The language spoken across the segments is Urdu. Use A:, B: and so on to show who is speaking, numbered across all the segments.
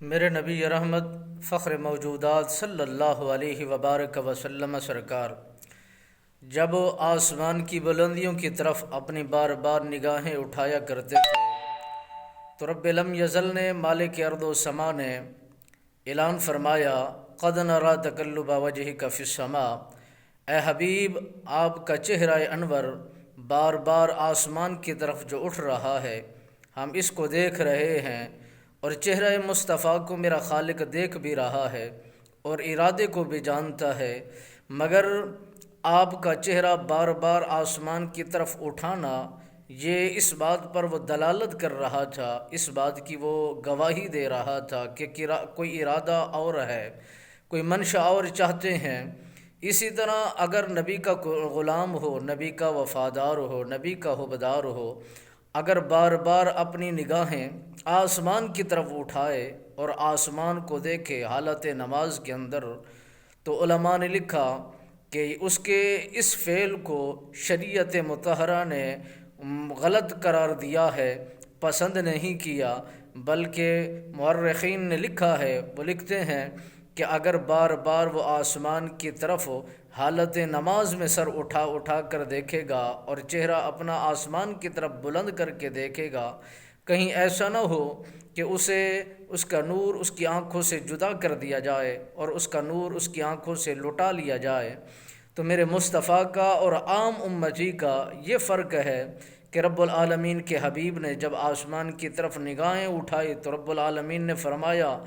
A: میرے نبی رحمت فخر موجودات صلی اللہ علیہ وبارک وسلم سرکار جب آسمان کی بلندیوں کی طرف اپنی بار بار نگاہیں اٹھایا کرتے تھے تو رب لم یزل نے، مالک ارض و سما نے اعلان فرمایا، قد نرى تقلب وجهك فی السماء، اے حبیب آپ کا چہرہ انور بار بار آسمان کی طرف جو اٹھ رہا ہے، ہم اس کو دیکھ رہے ہیں، اور چہرہ مصطفیٰ کو میرا خالق دیکھ بھی رہا ہے اور ارادے کو بھی جانتا ہے، مگر آپ کا چہرہ بار بار آسمان کی طرف اٹھانا، یہ اس بات پر وہ دلالت کر رہا تھا، اس بات کی وہ گواہی دے رہا تھا کہ کوئی ارادہ اور ہے، کوئی منشا اور چاہتے ہیں۔ اسی طرح اگر نبی کا کوئی غلام ہو، نبی کا وفادار ہو، نبی کا حبدار ہو، اگر بار بار اپنی نگاہیں آسمان کی طرف اٹھائے اور آسمان کو دیکھے حالت نماز کے اندر، تو علماء نے لکھا کہ اس کے اس فعل کو شریعت مطہرہ نے غلط قرار دیا ہے، پسند نہیں کیا، بلکہ مورخین نے لکھا ہے، وہ لکھتے ہیں کہ اگر بار بار وہ آسمان کی طرف حالت نماز میں سر اٹھا اٹھا کر دیکھے گا اور چہرہ اپنا آسمان کی طرف بلند کر کے دیکھے گا، کہیں ایسا نہ ہو کہ اسے اس کا نور اس کی آنکھوں سے جدا کر دیا جائے اور اس کا نور اس کی آنکھوں سے لٹا لیا جائے۔ تو میرے مصطفیٰ کا اور عام امتی کا یہ فرق ہے کہ رب العالمین کے حبیب نے جب آسمان کی طرف نگاہیں اٹھائی تو رب العالمین نے فرمایا،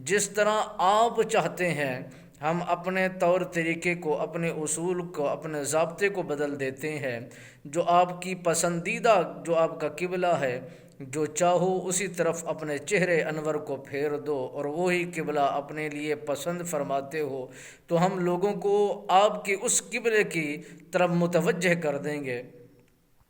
A: جس طرح آپ چاہتے ہیں ہم اپنے طور طریقے کو، اپنے اصول کو، اپنے ضابطے کو بدل دیتے ہیں، جو آپ کی پسندیدہ، جو آپ کا قبلہ ہے، جو چاہو اسی طرف اپنے چہرے انور کو پھیر دو اور وہی قبلہ اپنے لیے پسند فرماتے ہو، تو ہم لوگوں کو آپ کے اس قبلے کی طرف متوجہ کر دیں گے۔